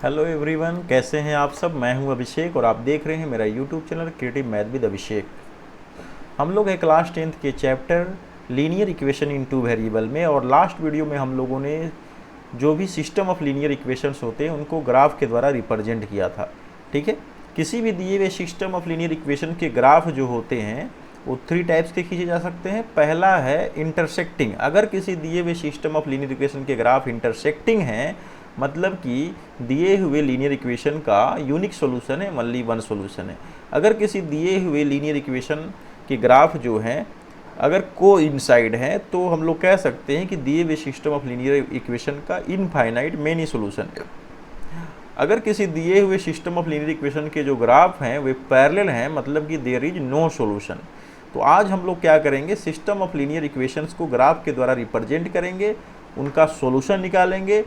Hello everyone, कैसे हैं आप सब। मैं हूं अभिषेक और आप देख रहे हैं मेरा YouTube channel creative math with Abhishek. हम लोग हैं क्लास 10th के chapter linear equation in two variable में, और लास्ट वीडियो में हम लोगों ने जो भी सिस्टम ऑफ लीनियर इक्वेशंस होते हैं उनको ग्राफ के द्वारा रिप्रेजेंट किया था। ठीक है, किसी भी दिए हुए सिस्टम ऑफ लीनियर इक्वेशन के ग्राफ जो होते हैं वो 3 टाइप्स के खींचे जा सकते हैं। पहला है इंटरसेक्टिंग। अगर किसी दिए हुए सिस्टम ऑफ लीनियर इक्वेशन के ग्राफ इंटरसेक्टिंग हैं, मतलब कि दिए हुए लीनियर इक्वेशन का यूनिक सॉल्यूशन है, ओनली वन सॉल्यूशन है। अगर किसी दिए हुए लीनियर इक्वेशन के ग्राफ जो हैं अगर कोइंसाइड है तो हम लोग कह सकते हैं कि दिए हुए सिस्टम ऑफ लीनियर इक्वेशन का इनफाइनाइट मेनी सॉल्यूशन है। अगर किसी दिए हुए सिस्टम ऑफ लीनियर इक्वेशन के जो ग्राफ हैं वे पैरेलल हैं, मतलब कि देयर इज नो सॉल्यूशन। तो आज हम लोग क्या करेंगे, सिस्टम ऑफ लीनियर इक्वेशंस को ग्राफ के द्वारा रिप्रेजेंट करेंगे, उनका सॉल्यूशन निकालेंगे,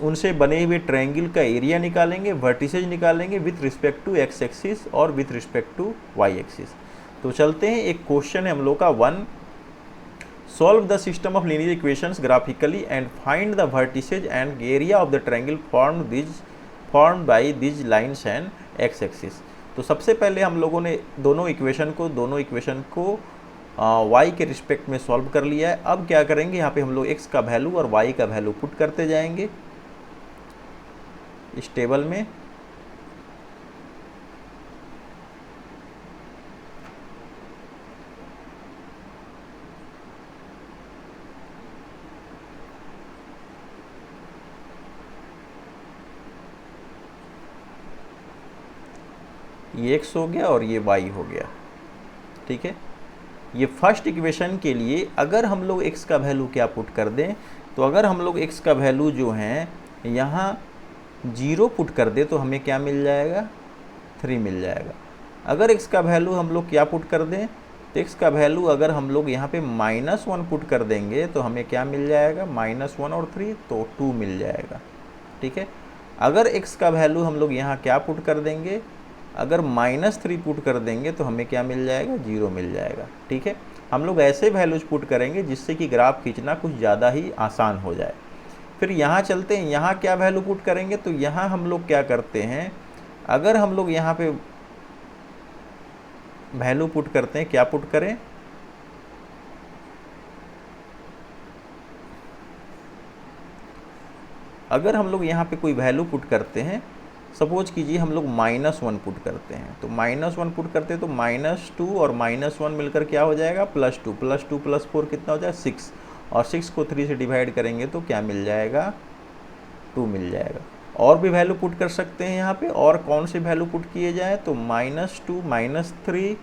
उनसे बने हुए ट्रायंगल का एरिया निकालेंगे, वर्टिसेज निकालेंगे with respect to x axis और with respect to y axis. तो चलते हैं, एक क्वेश्चन है हम लोग का 1, solve the system of linear equations graphically and find the vertices and area of the triangle formed by this lines and x axis. तो सबसे पहले हम लोगों ने दोनों इक्वेशन को y के रिस्पेक्ट में सॉल्व कर लिया है। अब क्या करेंगे, यहाँ पे हम लोग x का वैल्यू और y का वैल्यू पुट करते जाएंगे इस टेबल में। ये x हो गया और ये y हो गया। ठीक है, ये फर्स्ट इक्वेशन के लिए अगर हम लोग x का वैल्यू क्या पुट कर दें, तो अगर हम लोग x का वैल्यू जो है यहाँ 0 पुट कर दे तो हमें क्या मिल जाएगा, 3 मिल जाएगा। अगर x का वैल्यू हम लोग क्या पुट कर दें, तो x का वैल्यू अगर हम लोग यहाँ पे -1 पुट कर देंगे तो हमें क्या मिल जाएगा, -1 और 3 तो 2 मिल जाएगा। ठीक है, अगर x का वैल्यू हम लोग यहाँ क्या पुट कर देंगे, अगर -3 पुट कर देंगे तो हमें क्या मिल जाएगा, 0 मिल जाएगा। ठीक है, हम लोग ऐसे वैल्यूज पुट करेंगे जिससे कि ग्राफ खींचना कुछ ज़्यादा ही आसान हो जाए। फिर यहाँ चलते हैं, यहाँ क्या वैल्यू पुट करेंगे, तो यहाँ हम लोग क्या करते हैं, अगर हम लोग यहाँ पे वैल्यू पुट करते हैं, क्या पुट करें, अगर हम लोग यहाँ पे कोई वैल्यू पुट करते हैं, सपोज कीजिए हम लोग -1 पुट करते हैं, तो -1 पुट करते हैं तो -2 और -1 मिलकर क्या हो जाएगा, +2 +2 +4 कितना हो जाएगा, 6, और 6 को 3 से डिवाइड करेंगे तो क्या मिल जाएगा, 2 मिल जाएगा। और भी वैल्यू पुट कर सकते हैं यहाँ पे, और कौन से वैल्यू पुट किए जाए, तो -2 -3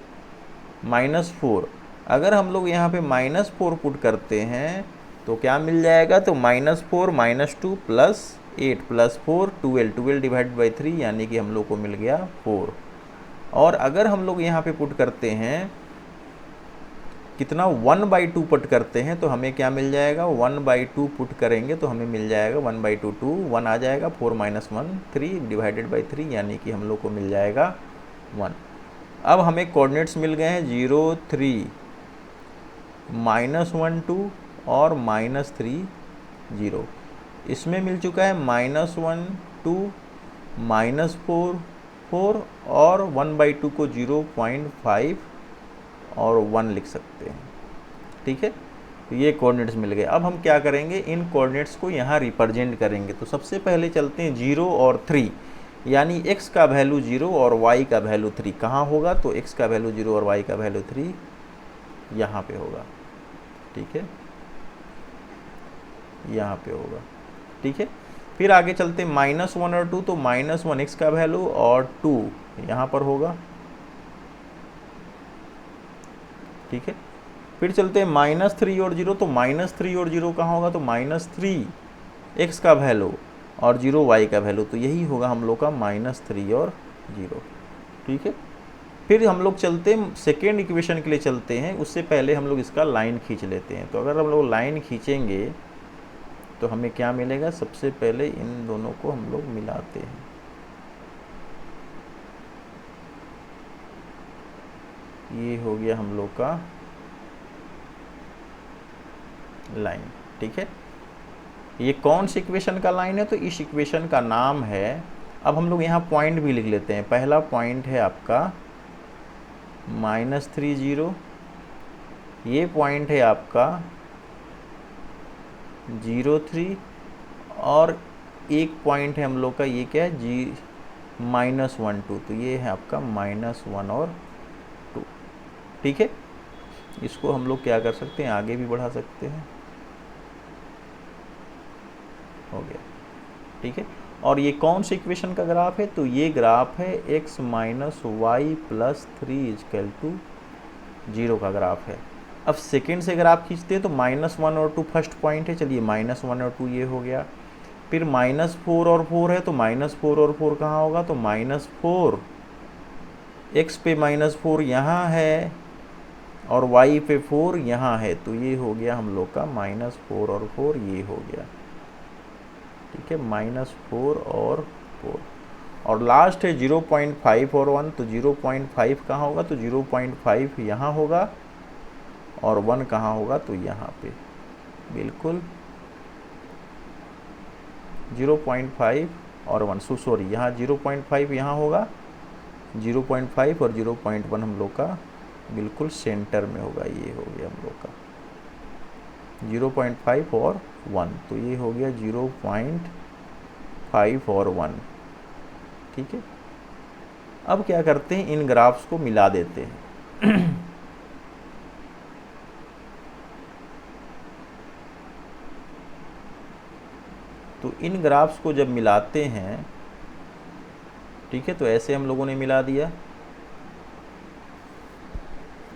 -4। अगर हम लोग यहाँ पे -4 पुट करते हैं तो क्या मिल जाएगा, तो -4 -2 +8 +4 12 डिवाइड बाई 3, यानी कि हम लोग को मिल गया 4। और अगर हम लोग यहाँ पे पुट करते हैं कितना, 1/2 पुट करते हैं तो हमें क्या मिल जाएगा, 1/2 पुट करेंगे तो हमें मिल जाएगा 1/2 2 1 आ जाएगा, 4 - 1 3 डिवाइडेड बाई 3, यानी कि हम लोग को मिल जाएगा 1। अब हमें कोऑर्डिनेट्स मिल गए हैं 0 3 -1 2 और -3 0। इसमें मिल चुका है -1 2 -4 4 और 1/2 को 0.5 और 1 लिख सकते हैं। ठीक है, तो ये कोऑर्डिनेट्स मिल गए। अब हम क्या करेंगे, इन कोऑर्डिनेट्स को यहाँ रिप्रेजेंट करेंगे। तो सबसे पहले चलते हैं 0 और 3, यानी x का वैल्यू 0 और y का वैल्यू 3 कहाँ होगा, तो x का वैल्यू 0 और y का वैल्यू 3 यहाँ पे होगा। ठीक है, यहाँ पे होगा। ठीक है, फिर आगे चलते हैं -1 और 2, तो -1 x का वैल्यू और 2 यहाँ पर होगा। ठीक है, फिर चलते हैं -3 और 0, तो -3 और 0 कहाँ होगा, तो -3 x का वैल्यू और 0 y का वैल्यू, तो यही होगा हम लोग का -3 और 0। ठीक है, फिर हम लोग चलते हैं सेकेंड इक्वेशन के लिए चलते हैं, उससे पहले हम लोग इसका लाइन खींच लेते हैं। तो अगर हम लोग लाइन खींचेंगे तो हमें क्या मिलेगा, सबसे पहले इन दोनों को हम लोग मिलाते हैं। ये हो गया हम लोग का लाइन। ठीक है, ये कौन सी इक्वेशन का लाइन है? तो इस इक्वेशन का नाम है, अब हम लोग यहाँ पॉइंट भी लिख लेते हैं। पहला पॉइंट है आपका -3 0, ये पॉइंट है आपका 0 3, और एक पॉइंट है हम लोग का, ये क्या है, -1 2, तो ये है आपका -1 और 2। ठीक है, इसको हम लोग क्या कर सकते हैं, आगे भी बढ़ा सकते हैं, हो गया। ठीक है, और ये कौन सी इक्वेशन का ग्राफ है? तो ये ग्राफ है x - y + 3 = 0 का ग्राफ है। अब सेकेंड से ग्राफ खींचते हैं तो -1 और 2 फर्स्ट पॉइंट है, चलिए -1 और 2 ये हो गया। फिर -4 और 4 है, तो -4 और 4 कहाँ होगा? तो -4, x पे -4 यहाँ है और y पे 4 यहाँ है, तो ये हो गया हम लोग का -4 और 4 ये हो गया। ठीक है, -4 और 4, और लास्ट है 0.5 और 1, तो 0.5 कहाँ होगा? तो 0.5 यहाँ होगा और 1 कहाँ होगा? तो यहाँ पे बिल्कुल 0.5 और 1, सॉरी यहाँ 0.5 यहाँ होगा, 0.5 और 0.1 हम लोग का बिल्कुल सेंटर में होगा, ये हो गया हम लोग का 0.5 और 1, तो ये हो गया 0.5 और 1। ठीक है, अब क्या करते हैं, इन ग्राफ्स को मिला देते हैं। तो इन ग्राफ्स को जब मिलाते हैं, ठीक है, तो ऐसे हम लोगों ने मिला दिया,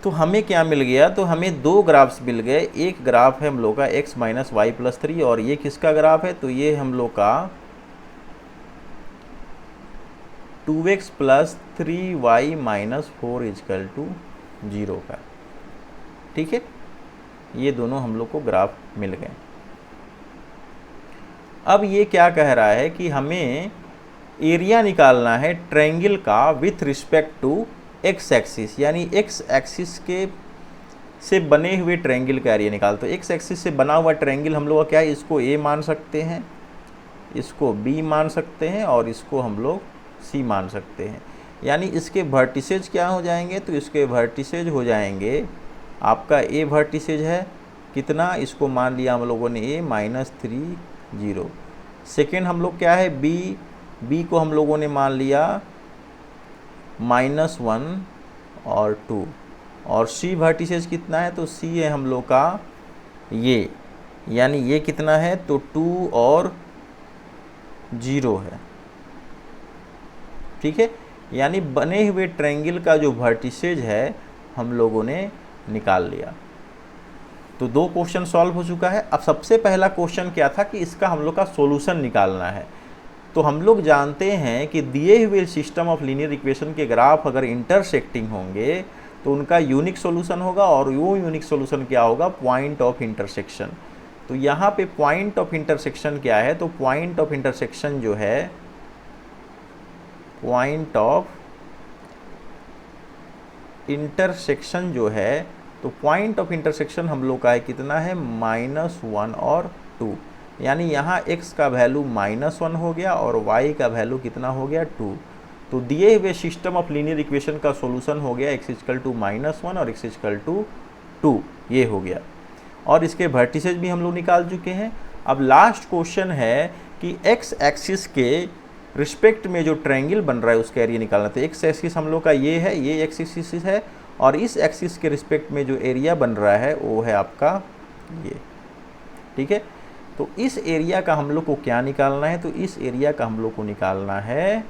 तो हमें क्या मिल गया? तो हमें दो ग्राफ्स मिल गए। एक ग्राफ है हम लोग का x - y + 3, और ये किसका ग्राफ है? तो ये हम लोग का 2x + 3y - 4 = 0 का। ठीक है, ये दोनों हम लोग को ग्राफ मिल गए। अब ये क्या कह रहा है कि हमें एरिया निकालना है ट्रायंगल का with respect to x axis, यानी एक्स एक्सिस के से बने हुए ट्रायंगल का एरिया निकाल। तो एक्स एक्सिस से बना हुआ ट्रायंगल हम लोग क्या है, इसको ए मान सकते हैं, इसको बी मान सकते हैं, और इसको हम लोग सी मान सकते हैं। यानी इसके वर्टिसेज क्या हो जाएंगे? तो इसके वर्टिसेज हो जाएंगे, आपका ए वर्टिसेज है कितना, इसको मान लिया हम लोगों ने ए -3 0। सेकेंड हम लोग क्या है, बी को हम लोगों ने मान लिया -1 और 2, और सी वर्टिसेज कितना है? तो सी है हम लोग का ये, यानी ये कितना है? तो 2 और 0 है। ठीक है, यानी बने हुए ट्रायंगल का जो वर्टिसेज है हम लोगों ने निकाल लिया। तो दो क्वेश्चन सॉल्व हो चुका है। अब सबसे पहला क्वेश्चन क्या था कि इसका हम लोग का सॉल्यूशन निकालना है। तो हम लोग जानते हैं कि दिए हुए सिस्टम ऑफ लीनियर इक्वेशन के ग्राफ अगर इंटरसेक्टिंग होंगे तो उनका यूनिक सॉल्यूशन होगा, और वो यूनिक सॉल्यूशन क्या होगा? Point of intersection. तो यहाँ पे पॉइंट ऑफ इंटरसेक्शन क्या है? तो पॉइंट ऑफ इंटरसेक्शन जो है, पॉइंट ऑफ इंटरसेक्शन जो है, तो पॉइंट ऑफ इंटरसेक्शन हम लोग का है कितना है? -1 और 2, यानी यहाँ x का वैल्यू -1 हो गया और y का वैल्यू कितना हो गया? 2। तो दिए हुए सिस्टम ऑफ लीनियर इक्वेशन का सॉल्यूशन हो गया x = -1 और x = 2, ये हो गया। और इसके वर्टिसेज भी हम लोग निकाल चुके हैं। अब लास्ट क्वेश्चन है कि x एक्सिस के रिस्पेक्ट में जो ट्रायंगल बन रहा है उसका एरिया निकालना। तो x एक्सिस हम लोग का ये है, ये x एक्सिस है, और इस एक्सिस के रिस्पेक्ट में जो एरिया बन रहा है वो है आपका ये। ठीक है, तो इस एरिया का हम लोग को क्या निकालना है? तो इस एरिया का हम लोग को निकालना है,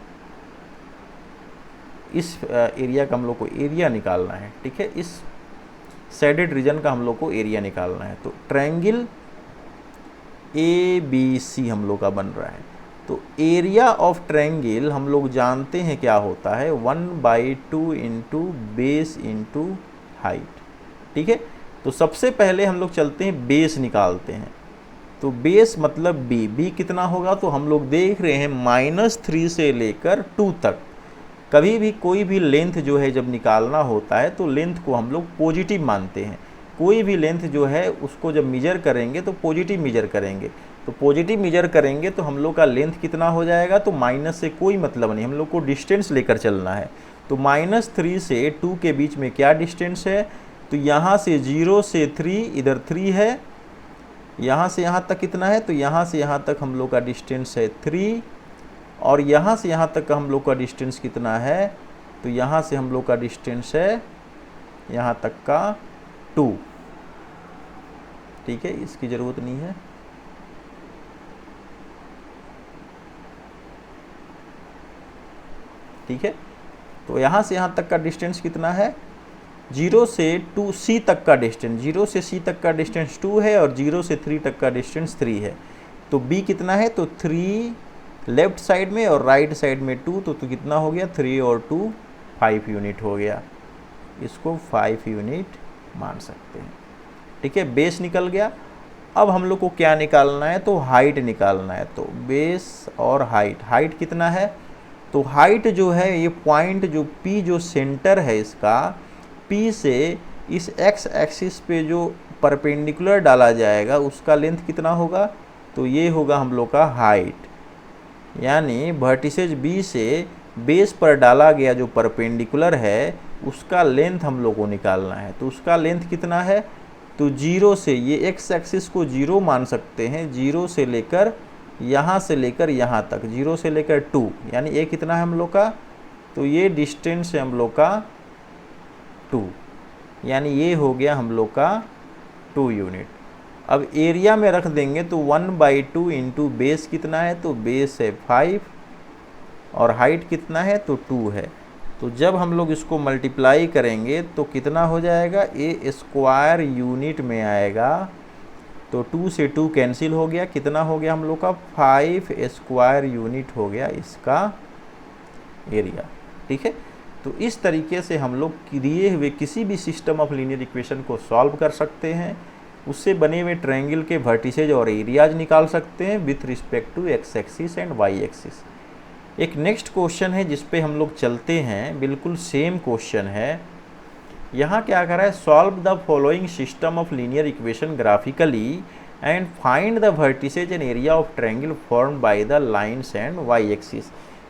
इस एरिया का हम लोग को एरिया निकालना है। ठीक है, इस शेडेड रीजन का हम लोग को एरिया निकालना है। तो ट्रायंगल ABC हम लोग का बन रहा है, तो एरिया ऑफ ट्रायंगल हम लोग जानते हैं क्या होता है? 1/2 इंटू बेस इंटू हाइट। ठीक है, तो सबसे पहले हम लोग चलते हैं बेस निकालते हैं। तो बेस मतलब b कितना होगा? तो हम लोग देख रहे हैं -3 से लेकर 2 तक। कभी भी कोई भी लेंथ जो है जब निकालना होता है तो लेंथ को हम लोग पॉजिटिव मानते हैं। कोई भी लेंथ जो है उसको जब मेजर करेंगे तो पॉजिटिव मेजर करेंगे। तो पॉजिटिव मेजर करेंगे तो हम लोग का लेंथ कितना हो जाएगा, तो माइनस से कोई मतलब नहीं, हम लोग को डिस्टेंस लेकर चलना है। तो -3 से 2 के बीच में क्या डिस्टेंस है, तो यहाँ से 0 से 3, इधर 3 है, यहाँ से यहाँ तक कितना है, तो यहाँ से यहाँ तक हम लोग का डिस्टेंस है 3, और यहाँ से यहाँ तक का हम लोग का डिस्टेंस कितना है, तो यहाँ से हम लोग का डिस्टेंस है यहाँ तक का 2। ठीक है, इसकी ज़रूरत नहीं है। ठीक है, तो यहाँ से यहाँ तक का डिस्टेंस कितना है, 0 से 2 C तक का डिस्टेंस, 0 से C तक का डिस्टेंस 2 है और 0 से 3 तक का डिस्टेंस 3 है। तो B कितना है, तो 3 लेफ्ट साइड में और राइट साइड में 2, तो कितना हो गया, 3 और 2 5 यूनिट हो गया। इसको 5 यूनिट मान सकते हैं। ठीक है, बेस निकल गया। अब हम लोग को क्या निकालना है, तो हाइट निकालना है। तो बेस और हाइट कितना है, तो हाइट जो है ये पॉइंट जो P जो सेंटर है इसका, P से इस x एक्सिस पे जो परपेंडिकुलर डाला जाएगा उसका लेंथ कितना होगा, तो ये होगा हम लोग का हाइट। यानी वर्टिसेज B से बेस पर डाला गया जो परपेंडिकुलर है उसका लेंथ हम लोग को निकालना है। तो उसका लेंथ कितना है, तो 0 से, ये x एक्सिस को 0 मान सकते हैं, 0 से लेकर यहाँ से लेकर यहाँ तक, 0 से लेकर 2, यानी ये कितना है हम लोग का, तो ये डिस्टेंस है हम लोग का 2, यानी ये हो गया हम लोग का 2 यूनिट। अब एरिया में रख देंगे तो 1/2 इंटू बेस कितना है, तो बेस है 5 और हाइट कितना है, तो 2 है। तो जब हम लोग इसको मल्टीप्लाई करेंगे तो कितना हो जाएगा, ए स्क्वायर यूनिट में आएगा। तो 2 से 2 कैंसिल हो गया, कितना हो गया हम लोग का, 5 स्क्वायर यूनिट हो गया इसका एरिया। ठीक है, तो इस तरीके से हम लोग दिए हुए किसी भी सिस्टम ऑफ लीनियर इक्वेशन को सॉल्व कर सकते हैं, उससे बने हुए ट्रायंगल के वर्टिसेज और एरियाज निकाल सकते हैं with respect to x axis and Y axis. एक नेक्स्ट क्वेश्चन है जिस पे हम लोग चलते हैं, बिल्कुल सेम क्वेश्चन है। यहाँ क्या करा है, solve the following system of linear equation graphically and find the vertices and area of triangle formed by the lines and Y axis.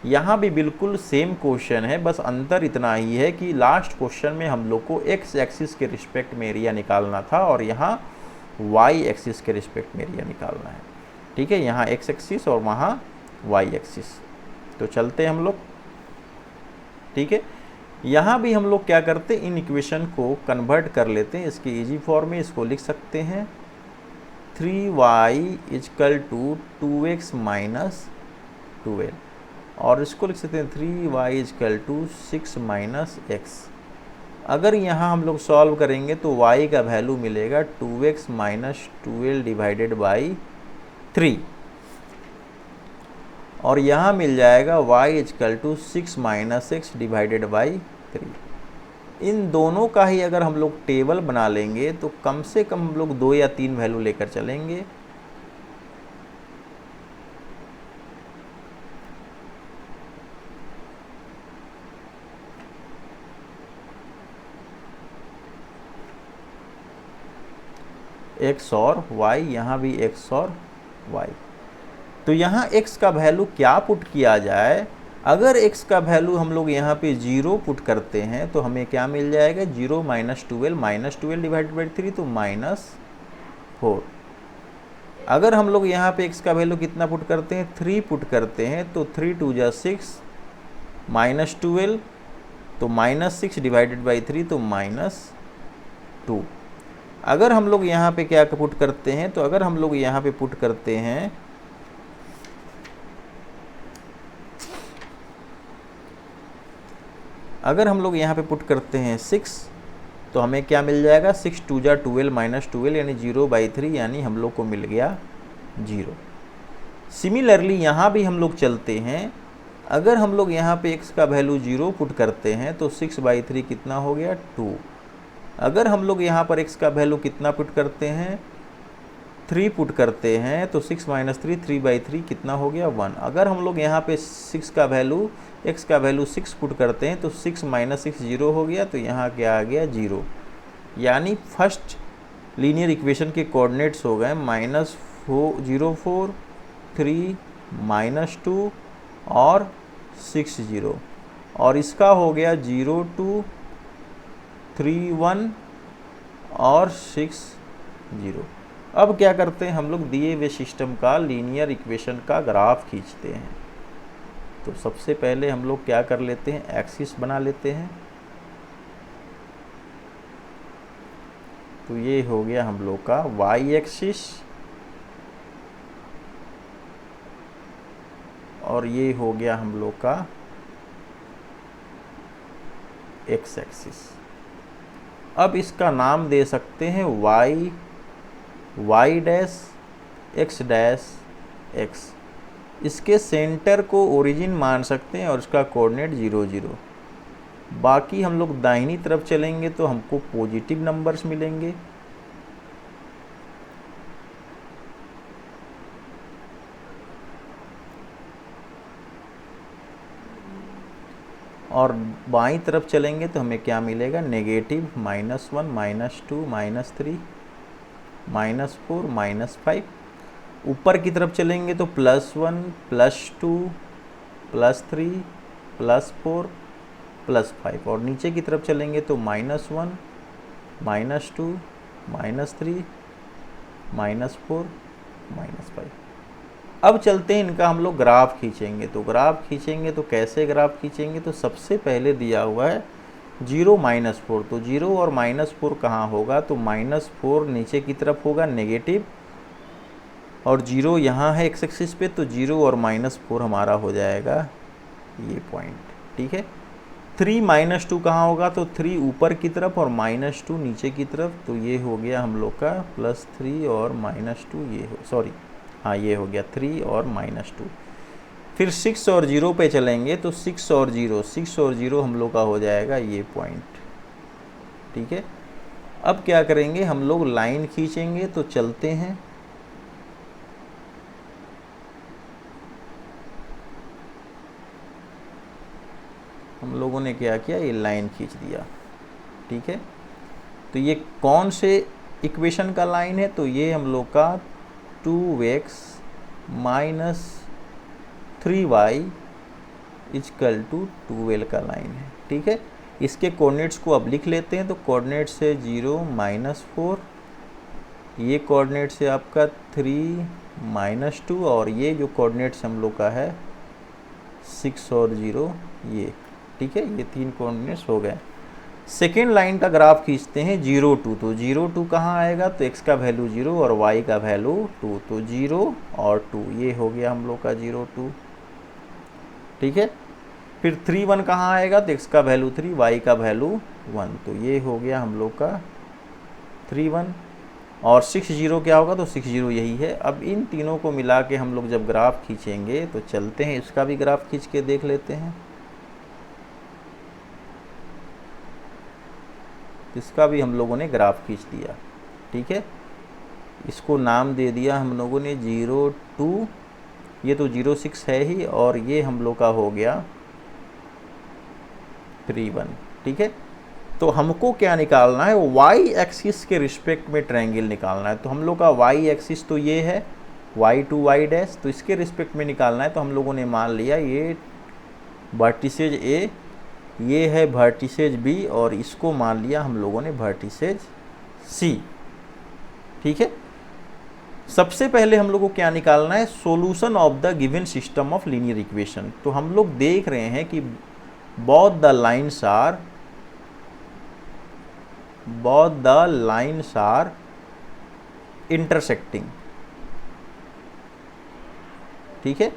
यहाँ भी बिल्कुल सेम क्वेश्चन है, बस अंतर इतना ही है कि लास्ट क्वेश्चन में हम लोग को एक्स एक्सिस के रिस्पेक्ट में एरिया निकालना था और यहाँ वाई एक्सिस के रिस्पेक्ट में एरिया निकालना है। ठीक है, यहाँ एक्स एक्सिस और वहाँ वाई एक्सिस। तो चलते हैं हम लोग। ठीक है, यहाँ भी हम लोग क्या करते हैं, इन इक्वेशन को कन्वर्ट कर लेते हैं इसकी इजी फॉर्म में। इसको लिख सकते हैं 3y is equal to 2x minus 12, और इसको लिख सकते हैं 3y is equal to 6 minus x। अगर यहाँ हम लोग सॉल्व करेंगे तो y का वैल्यू मिलेगा 2x माइनस 12 डिवाइडेड बाई 3, और यहाँ मिल जाएगा y equal to 6 minus x divided by 3। इन दोनों का ही अगर हम लोग टेबल बना लेंगे तो कम से कम हम लोग 2 या 3 वैल्यू लेकर चलेंगे। x और y, यहाँ भी x और y। तो यहाँ x का वैल्यू क्या पुट किया जाए, अगर x का वैल्यू हम लोग यहाँ पे 0 पुट करते हैं तो हमें क्या मिल जाएगा, 0 माइनस 12 डिवाइडेड बाई 3, तो -4। अगर हम लोग यहाँ पे x का वैल्यू कितना पुट करते हैं, 3 पुट करते हैं, तो 3 2 जा 6 माइनस 12, तो -6 डिवाइडेड बाई 3, तो -2। अगर हम लोग यहाँ पे क्या पुट करते हैं, तो अगर हम लोग यहाँ पे पुट करते हैं अगर हम लोग यहाँ पे पुट करते हैं 6, तो हमें क्या मिल जाएगा, 6 2 जा 12 माइनस 12 यानी 0/3, यानी हम लोग को मिल गया 0। सिमिलरली यहाँ भी हम लोग चलते हैं, अगर हम लोग यहाँ पे x का वैल्यू 0 पुट करते हैं तो 6/3 कितना हो गया, 2। अगर हम लोग यहाँ पर x का वैल्यू कितना पुट करते हैं, 3 पुट करते हैं, तो 6 माइनस 3 3/3 कितना हो गया, 1। अगर हम लोग यहाँ पे 6 का वैल्यू x का वैल्यू 6 पुट करते हैं तो 6 माइनस 6 0 हो गया, तो यहाँ क्या आ गया, 0। यानी फर्स्ट लीनियर इक्वेशन के कोऑर्डिनेट्स हो गए 4 3 -2 और 6 0, और इसका हो गया 0 2 3 1 और 6 0। अब क्या करते हैं हम लोग, दिए हुए सिस्टम का लीनियर इक्वेशन का ग्राफ खींचते हैं। तो सबसे पहले हम लोग क्या कर लेते हैं, एक्सिस बना लेते हैं। तो ये हो गया हम लोग का वाई एक्सिस, और ये हो गया हम लोग का एक्स एक्सिस। अब इसका नाम दे सकते हैं वाई डैश एक्स। इसके सेंटर को ओरिजिन मान सकते हैं और इसका कोऑर्डिनेट 0 0। बाकी हम लोग दाहिनी तरफ चलेंगे तो हमको पॉजिटिव नंबर्स मिलेंगे, और बाईं तरफ चलेंगे तो हमें क्या मिलेगा, नेगेटिव -1 -2 -3 -4 -5। ऊपर की तरफ चलेंगे तो +1 +2 +3 +4 +5, और नीचे की तरफ चलेंगे तो -1 -2 -3 -4 -5। अब चलते हैं इनका हम लोग ग्राफ खींचेंगे। तो ग्राफ खींचेंगे तो कैसे ग्राफ खींचेंगे, तो सबसे पहले दिया हुआ है 0 -4, तो 0 और -4 कहाँ होगा, तो -4 नीचे की तरफ होगा नेगेटिव, और 0 यहाँ है एक्स एक्सिस पे, तो 0 और -4 हमारा हो जाएगा ये पॉइंट, ठीक है। 3 -2 कहाँ होगा, तो 3 ऊपर की तरफ और -2 नीचे की तरफ, तो ये हो गया हम लोग का +3 और -2, ये हो, सॉरी हाँ ये हो गया 3 और -2। फिर 6 और 0 पे चलेंगे तो 6 और 0 हम लोग का हो जाएगा ये पॉइंट, ठीक है। अब क्या करेंगे, हम लोग लाइन खींचेंगे। तो चलते हैं, हम लोगों ने क्या किया, ये लाइन खींच दिया, ठीक है। तो ये कौन से इक्वेशन का लाइन है, तो ये हम लोग का 2x - 3y = 12 का लाइन है, ठीक है। इसके कोऑर्डिनेट्स को अब लिख लेते हैं। तो कोऑर्डिनेट से 0 -4, ये कोऑर्डिनेट से आपका 3 -2, और ये जो कोऑर्डिनेट्स हम लोग का है 6 और 0, ये, ठीक है। ये 3 कोऑर्डिनेट्स हो गए। सेकेंड लाइन का ग्राफ खींचते हैं 0 2, तो 0 2 कहाँ आएगा, तो x का वैल्यू 0 और y का वैल्यू 2, तो 0 और 2, ये हो गया हम लोग का 0 2, ठीक है। फिर 3 1 कहाँ आएगा, तो x का वैल्यू 3, y का वैल्यू 1, तो ये हो गया हम लोग का 3 1, और 6 0 क्या होगा, तो 6 0 यही है। अब इन तीनों को मिला के हम लोग जब ग्राफ खींचेंगे, तो चलते हैं इसका भी ग्राफ खींच के देख लेते हैं। इसका भी हम लोगों ने ग्राफ खींच दिया, ठीक है। इसको नाम दे दिया हम लोगों ने 0 2, ये तो 0 6 है ही, और ये हम लोग का हो गया 3 1, ठीक है। तो हमको क्या निकालना है, वाई एक्सिस के रिस्पेक्ट में ट्रायंगल निकालना है। तो हम लोग का वाई एक्सिस तो ये है y to y', तो इसके रिस्पेक्ट में निकालना है। तो हम लोगों ने मान लिया ये वर्टिसेज A, ये है वर्टिसेज B, और इसको मान लिया हम लोगों ने वर्टिसेज C, ठीक है। सबसे पहले हम लोग को क्या निकालना है, solution of the given system of linear equation. तो हम लोग देख रहे हैं कि both the lines are intersecting, ठीक है।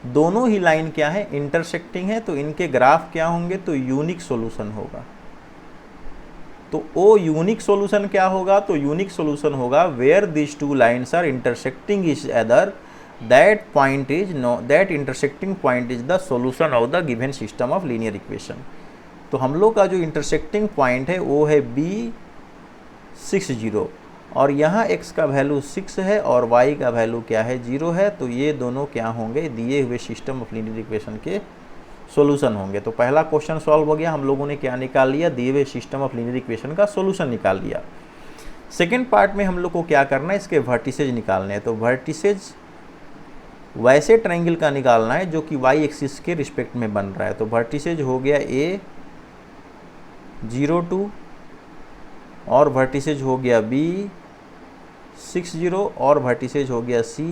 दोनों ही लाइन क्या है, इंटरसेक्टिंग है, तो इनके ग्राफ क्या होंगे, तो यूनिक सॉल्यूशन होगा। तो वो यूनिक सॉल्यूशन क्या होगा, तो यूनिक सॉल्यूशन होगा where this two lines are intersecting each other, that intersecting point is the solution of the given system of linear equation. तो हम लोग का जो इंटरसेक्टिंग पॉइंट है वो है B6 0, और यहाँ x का वैल्यू 6 है और y का वैल्यू क्या है, 0 है। तो ये दोनों क्या होंगे, दिए हुए सिस्टम ऑफ लीनियर इक्वेशन के सॉल्यूशन होंगे। तो पहला क्वेश्चन सॉल्व हो गया, हम लोगों ने क्या निकाल लिया, दिए हुए सिस्टम ऑफ लीनियर इक्वेशन का सॉल्यूशन निकाल लिया। सेकेंड पार्ट में हम लोग को क्या करना है, इसके वर्टिसेज निकालने हैं। तो वर्टिसेज वैसे ट्रायंगल का निकालना है जो कि वाई एक्सिस के रिस्पेक्ट में बन रहा है। तो वर्टिसेज हो गया ए 0 2 और वर्टिसेज हो गया बी 6 0 और वर्टिसेज हो गया सी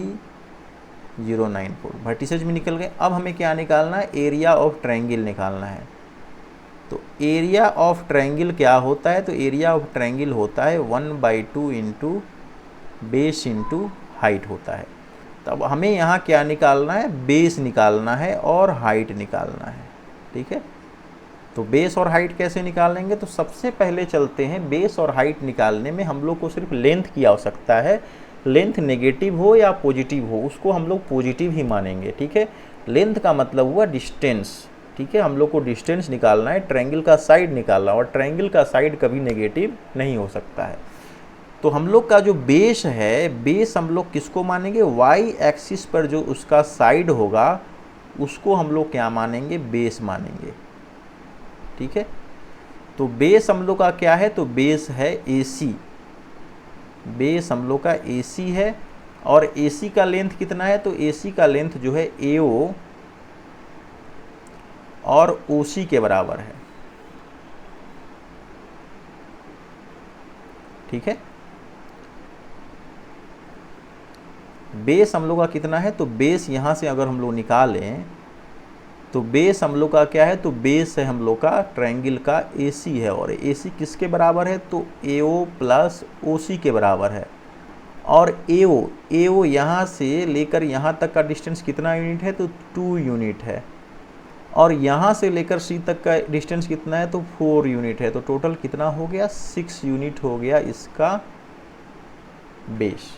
0 9 4। वर्टिसेज में निकल गए। अब हमें क्या निकालना है, एरिया ऑफ ट्रायंगल निकालना है। तो एरिया ऑफ ट्रायंगल क्या होता है, तो एरिया ऑफ ट्रायंगल होता है 1/2 इंटू बेस इंटू हाइट होता है। तब हमें यहाँ क्या निकालना है, बेस निकालना है और हाइट निकालना है। ठीक है, तो बेस और हाइट कैसे निकालेंगे, तो सबसे पहले चलते हैं बेस और हाइट निकालने में हम लोग को सिर्फ लेंथ की आवश्यकता है। लेंथ नेगेटिव हो या पॉजिटिव हो, उसको हम लोग पॉजिटिव ही मानेंगे। ठीक है, लेंथ का मतलब हुआ डिस्टेंस। ठीक है, हम लोग को डिस्टेंस निकालना है, ट्रायंगल का साइड निकालना, और ट्रायंगल का साइड कभी नेगेटिव नहीं हो सकता है। तो हम लोग का जो बेस है, बेस हम लोग किसको मानेंगे, वाई एक्सिस पर जो उसका साइड होगा उसको हम लोग क्या मानेंगे, बेस मानेंगे। ठीक है, तो बेस हम लोग का क्या है, तो बेस है AC। बेस हम लोग का AC है और AC का लेंथ कितना है, तो AC का लेंथ जो है AO और OC के बराबर है। ठीक है, बेस हम लोग का कितना है, तो बेस यहाँ से अगर हम लोग निकालें तो बेस हम लोग का क्या है, तो बेस है हम लोग का ट्रायंगल का AC है, और AC किसके बराबर है, तो AO प्लस OC के बराबर है। और AO यहाँ से लेकर यहाँ तक का डिस्टेंस कितना यूनिट है, तो 2 यूनिट है। और यहाँ से लेकर C तक का डिस्टेंस कितना है, तो 4 यूनिट है। तो टोटल कितना हो गया, 6 यूनिट हो गया इसका बेस।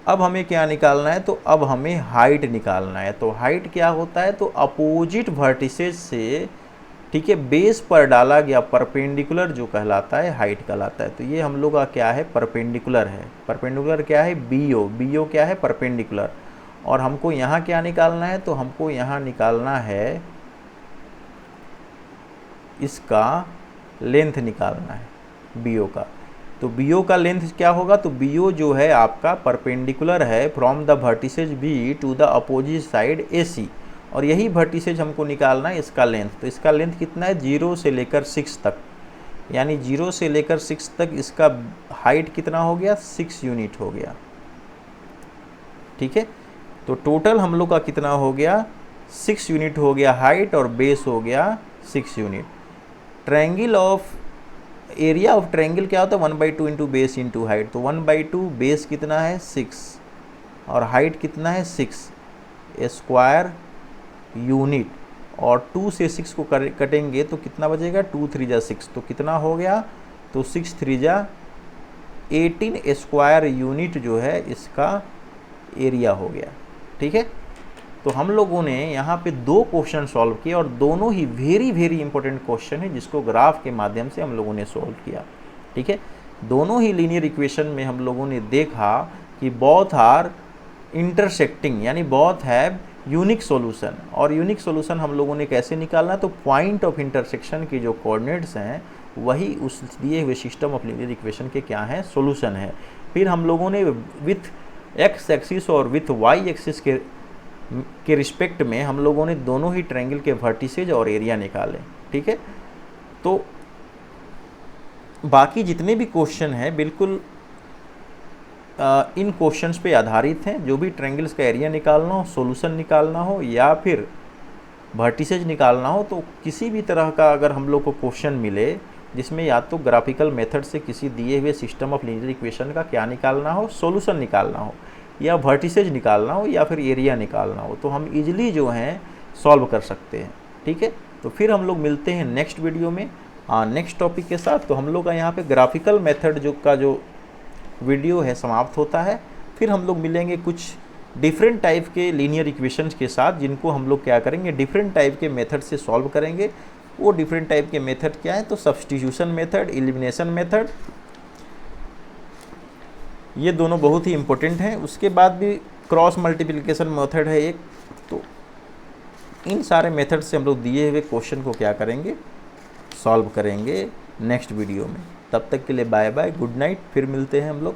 अब हमें क्या निकालना है, तो अब हमें हाइट निकालना है। तो हाइट क्या होता है, तो अपोजिट वर्टिसेज से, ठीक है, बेस पर डाला गया परपेंडिकुलर जो कहलाता है हाइट कहलाता है। तो ये हम लोग का क्या है, परपेंडिकुलर है। परपेंडिकुलर क्या है, BO क्या है, परपेंडिकुलर। और हमको यहाँ क्या निकालना है, तो हमको यहाँ निकालना है इसका लेंथ निकालना है BO का। तो BO का लेंथ क्या होगा, तो BO जो है आपका परपेंडिकुलर है from the vertices B to the opposite side AC, और यही वर्टिसेज हमको निकालना है इसका लेंथ। तो इसका लेंथ कितना है, 0 से लेकर 6 तक, यानी 0 से लेकर 6 तक इसका हाइट कितना हो गया, 6 यूनिट हो गया। ठीक है, तो टोटल हम लोग का कितना हो गया, 6 यूनिट हो गया हाइट, और बेस हो गया 6 unit. Triangle of area of triangle क्या होता है, 1/2 इंटू बेस इंटू हाइट। तो 1/2 बेस कितना है 6 और हाइट कितना है 6 स्क्वायर यूनिट, और 2 से 6 को कटेंगे तो कितना बचेगा, 2 3 जा 6, तो कितना हो गया, तो 6 3 जा 18 स्क्वायर यूनिट जो है इसका एरिया हो गया। ठीक है, तो हम लोगों ने यहाँ पे 2 क्वेश्चन सॉल्व किए, और दोनों ही वेरी इंपॉर्टेंट क्वेश्चन है जिसको ग्राफ के माध्यम से हम लोगों ने सॉल्व किया। ठीक है, दोनों ही लीनियर इक्वेशन में हम लोगों ने देखा कि बोथ आर इंटरसेक्टिंग, यानी बोथ हैव यूनिक सॉल्यूशन। और यूनिक सॉल्यूशन हम लोगों ने कैसे निकालना, तो पॉइंट ऑफ इंटरसेक्शन के जो कोऑर्डिनेट्स हैं वही उस दिए हुए सिस्टम ऑफ लीनियर इक्वेशन के क्या हैं, सॉल्यूशन है। फिर हम लोगों ने विथ एक्स एक्सिस और विथ वाई एक्सिस के रिस्पेक्ट में हम लोगों ने दोनों ही ट्रायंगल के वर्टिसेज और एरिया निकाले। ठीक है, तो बाकी जितने भी क्वेश्चन हैं बिल्कुल इन क्वेश्चंस पे आधारित हैं। जो भी ट्रायंगल्स का एरिया निकालना हो, सॉल्यूशन निकालना हो, या फिर वर्टिसेज निकालना हो, तो किसी भी तरह का अगर हम लोग को क्वेश्चन मिले जिसमें या तो ग्राफिकल मेथड से किसी दिए हुए सिस्टम ऑफ लीनियर इक्वेशन का क्या निकालना हो, सॉल्यूशन निकालना हो, या वर्टिसेज निकालना हो, या फिर एरिया निकालना हो, तो हम इजीली जो हैं सॉल्व कर सकते हैं। ठीक है, तो फिर हम लोग मिलते हैं नेक्स्ट वीडियो में नेक्स्ट टॉपिक के साथ। तो हम लोग का यहाँ पे ग्राफिकल मेथड जो वीडियो है समाप्त होता है। फिर हम लोग मिलेंगे कुछ डिफरेंट टाइप के लीनियर इक्वेशंस के साथ, जिनको हम लोग क्या करेंगे, डिफरेंट टाइप के मेथड से सॉल्व करेंगे। वो डिफरेंट टाइप के मेथड क्या है, तो सब्स्टिट्यूशन मेथड, एलिमिनेशन मेथड, ये दोनों बहुत ही इंपॉर्टेंट हैं। उसके बाद भी क्रॉस मल्टीप्लिकेशन मेथड है एक। तो इन सारे मेथड से हम लोग दिए हुए क्वेश्चन को क्या करेंगे, सॉल्व करेंगे नेक्स्ट वीडियो में। तब तक के लिए बाय बाय, गुड नाइट, फिर मिलते हैं हम लोग